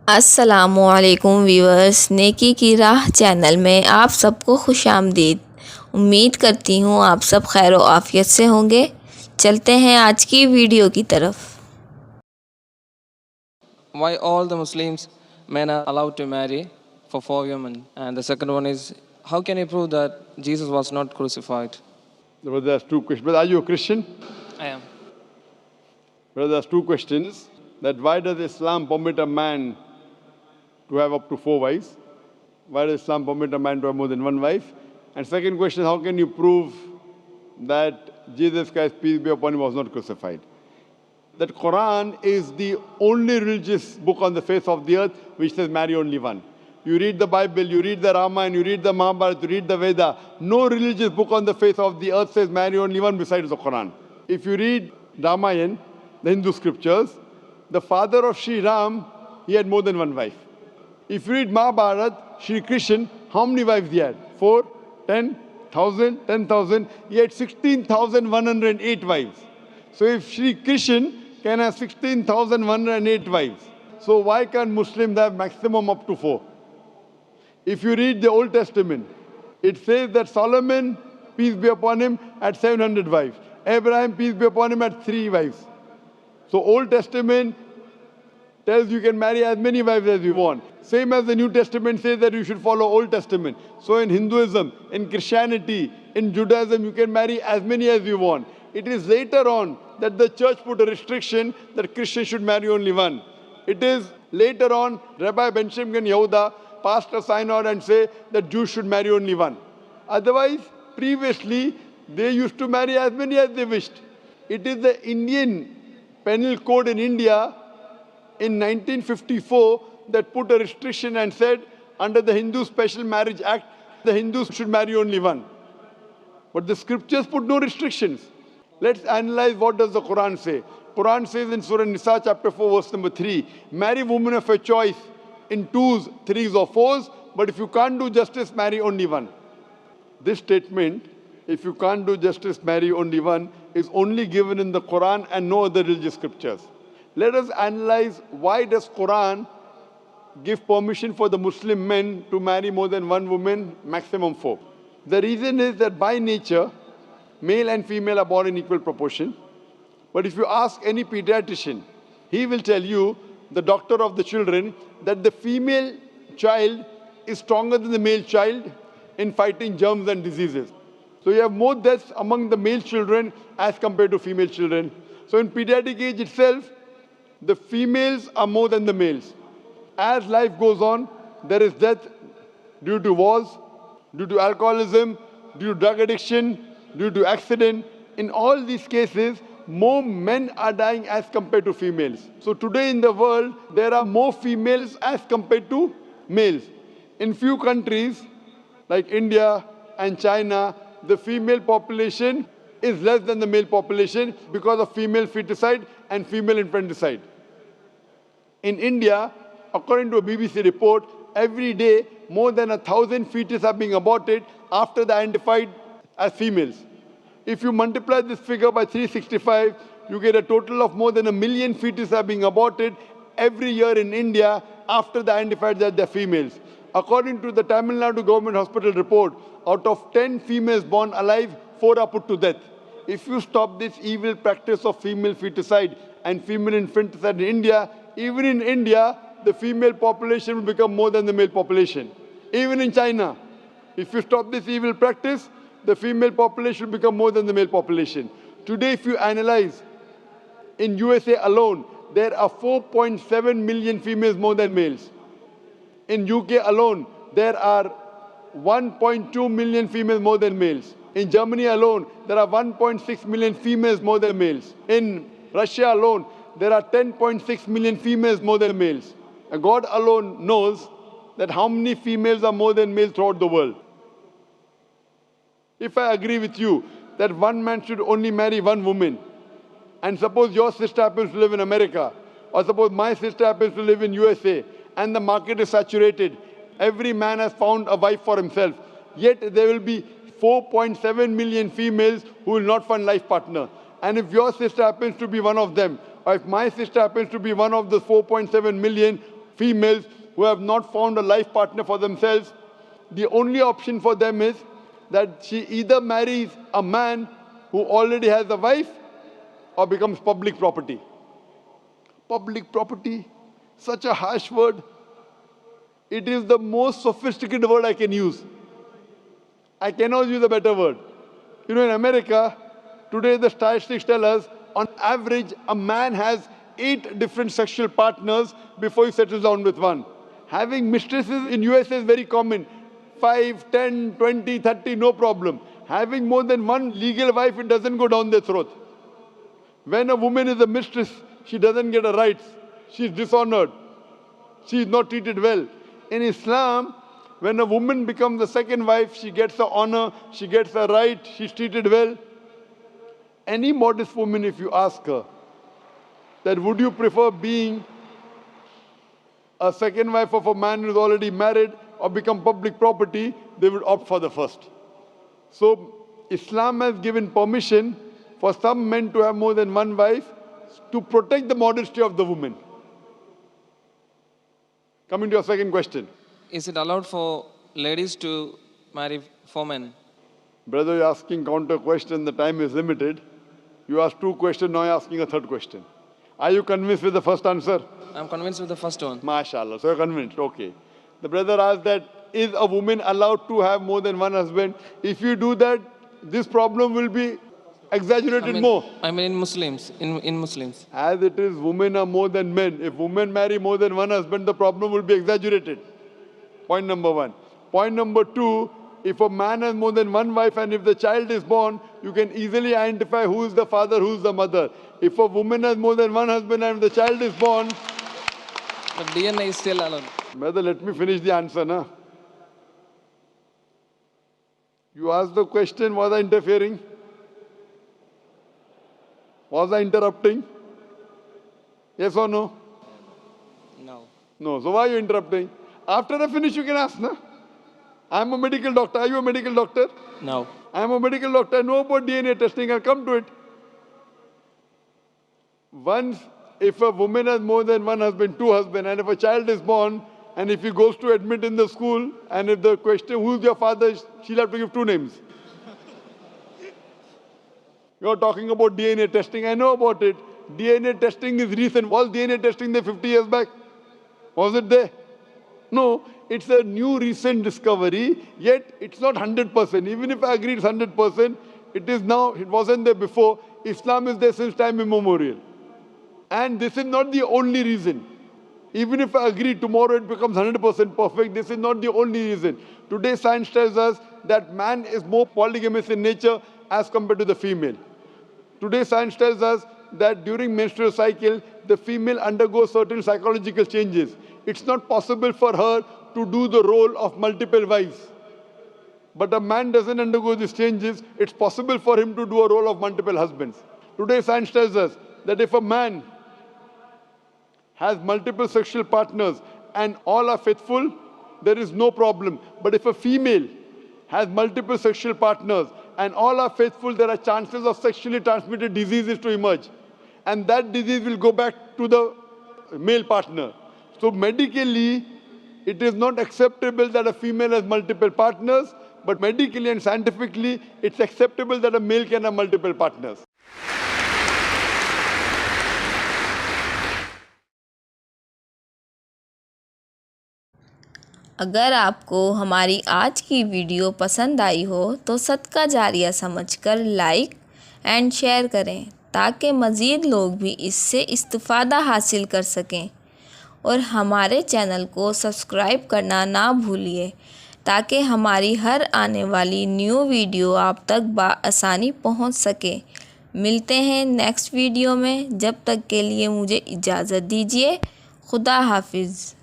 अस्सलामुअलैकुम व्यूअर्स, नेकी की राह चैनल में आप सबको खुशामदीद। उम्मीद करती हूँ आप सब खैर व आफियत से होंगे। चलते हैं आज की वीडियो की तरफ। Why all the Muslims men are allowed to marry for 4 women? And the second one is, how can you prove that Jesus was not crucified? Brother, there's two questions. Brother, are you a Christian? I am. Brother, there's two questions. That why does Islam permit a man to have up to 4 wives? Why does Islam permit a man to have more than one wife? And second question, how can you prove that Jesus Christ, peace be upon him, was not crucified? That Quran is the only religious book on the face of the earth which says marry only one. You read the Bible, you read the Ramayana, you read the Mahabharata, you read the Veda. No religious book on the face of the earth says marry only one besides the Quran. If you read Ramayana, the Hindu scriptures, the father of Sri Ram, he had more than one wife. If you read Mahabharata, Sri Krishna, how many wives he had? 4, 10,000, 10,000. He had 16,108 wives. So if Sri Krishna can have 16,108 wives, so why can't Muslims have maximum up to 4? If you read the Old Testament, it says that Solomon, peace be upon him, had 700 wives. Abraham, peace be upon him, had 3 wives. So Old Testament tells you can marry as many wives as you want. Same as the New Testament says that you should follow Old Testament. So in Hinduism, in Christianity, in Judaism, you can marry as many as you want. It is later on that the church put a restriction that Christians should marry only one. It is later on Rabbi Benjamin Yehuda passed a synod and say that Jews should marry only one. Otherwise, previously, they used to marry as many as they wished. It is the Indian penal code in India in 1954 that put a restriction and said under the Hindu Special Marriage Act, the Hindus should marry only one. But the scriptures put no restrictions. Let's analyze what does the Quran say. Quran says in Surah Nisa chapter 4 verse number 3, marry women of your choice in 2s, 3s or 4s, but if you can't do justice, marry only one. This statement, if you can't do justice, marry only one, is only given in the Quran and no other religious scriptures. Let us analyze why does Quran give permission for the Muslim men to marry more than one woman, maximum 4. The reason is that by nature, male and female are born in equal proportion. But if you ask any pediatrician, he will tell you, the doctor of the children, that the female child is stronger than the male child in fighting germs and diseases. So you have more deaths among the male children as compared to female children. So in pediatric age itself, the females are more than the males. As life goes on, there is death due to wars, due to alcoholism, due to drug addiction, due to accident. In all these cases, more men are dying as compared to females. So today in the world, there are more females as compared to males. In few countries, like India and China, the female population is less than the male population because of female feticide and female infanticide. In India, according to a BBC report, every day more than 1,000 fetuses are being aborted after they are identified as females. If you multiply this figure by 365, you get a total of more than 1 million fetuses are being aborted every year in India after they are identified that they are females. According to the Tamil Nadu government hospital report, out of 10 females born alive, 4 are put to death. If you stop this evil practice of female feticide and female infanticide in India, even in India, the female population will become more than the male population. Even in China, if you stop this evil practice, the female population will become more than the male population. Today, if you analyze, in USA alone, there are 4.7 million females more than males. In UK alone, there are 1.2 million females more than males. In Germany alone, there are 1.6 million females more than males. In Russia alone, there are 10.6 million females more than males. And God alone knows that how many females are more than males throughout the world. If I agree with you that one man should only marry one woman, and suppose your sister happens to live in America, or suppose my sister happens to live in USA, and the market is saturated, every man has found a wife for himself, yet there will be 4.7 million females who will not find life partner. And if your sister happens to be one of them, or if my sister happens to be one of the 4.7 million, females who have not found a life partner for themselves, the only option for them is that she either marries a man who already has a wife or becomes public property. Public property, such a harsh word. It is the most sophisticated word I can use. I cannot use a better word. You know, in America, today the statistics tell us, on average, a man has 8 different sexual partners before he settles down with one. Having mistresses in US is very common. 5, 10, 20, 30, no problem. Having more than one legal wife, it doesn't go down their throat. When a woman is a mistress, she doesn't get her rights. She's dishonored. She is not treated well. In Islam, when a woman becomes the second wife, she gets the honor, she gets the right, she's treated well. Any modest woman, if you ask her, that would you prefer being a second wife of a man who's already married or become public property, they would opt for the first. So Islam has given permission for some men to have more than one wife to protect the modesty of the woman. Coming to your second question. Is it allowed for ladies to marry 4 men? Brother, you're asking counter question, the time is limited. You asked 2 questions, now you're asking a 3rd question. Are you convinced with the first answer? I'm convinced with the first one. MashaAllah, so you're convinced, okay. The brother asked that, is a woman allowed to have more than one husband? If you do that, this problem will be exaggerated more. I mean in Muslims, in Muslims. As it is, women are more than men. If women marry more than one husband, the problem will be exaggerated. Point number 1. Point number 2, if a man has more than one wife and if the child is born, you can easily identify who is the father, who is the mother. If a woman has more than one husband and the child is born... But DNA is still allowed. Brother, let me finish the answer, na? You asked the question, was I interfering? Was I interrupting? Yes or no? No. No. So why are you interrupting? After I finish, you can ask, na? I'm a medical doctor. Are you a medical doctor? No. I'm a medical doctor. I know about DNA testing. I'll come to it. Once, if a woman has more than one husband, 2 husbands, and if a child is born, and if he goes to admit in the school, and if the question, who's your father, she'll have to give 2 names. You're talking about DNA testing. I know about it. DNA testing is recent. Was DNA testing there 50 years back? Was it there? No. It's a new recent discovery, yet it's not 100%. Even if I agree it's 100%, it is now, it wasn't there before. Islam is there since time immemorial. And this is not the only reason. Even if I agree tomorrow it becomes 100% perfect, this is not the only reason. Today science tells us that man is more polygamous in nature as compared to the female. Today science tells us that during menstrual cycle, the female undergoes certain psychological changes. It's not possible for her to do the role of multiple wives. But a man doesn't undergo these changes. It's possible for him to do a role of multiple husbands. Today science tells us that if a man has multiple sexual partners and all are faithful, there is no problem. But if a female has multiple sexual partners and all are faithful, there are chances of sexually transmitted diseases to emerge. And that disease will go back to the male partner. So medically, it is not acceptable that a female has multiple partners, but medically and scientifically, it's acceptable that a male can have multiple partners. अगर आपको हमारी आज की video पसंद आई हो तो सदका जारिया समझकर लाइक एंड शेयर करें ताकि मज़ीद लोग भी इससे इस्तिफ़ादा हासिल कर सकें और हमारे चैनल को सब्सक्राइब करना ना भूलिए ताकि हमारी हर आने वाली न्यू वीडियो आप तक बआसानी पहुंच सके। मिलते हैं नेक्स्ट वीडियो में, जब तक के लिए मुझे इजाज़त दीजिए। खुदा हाफिज़।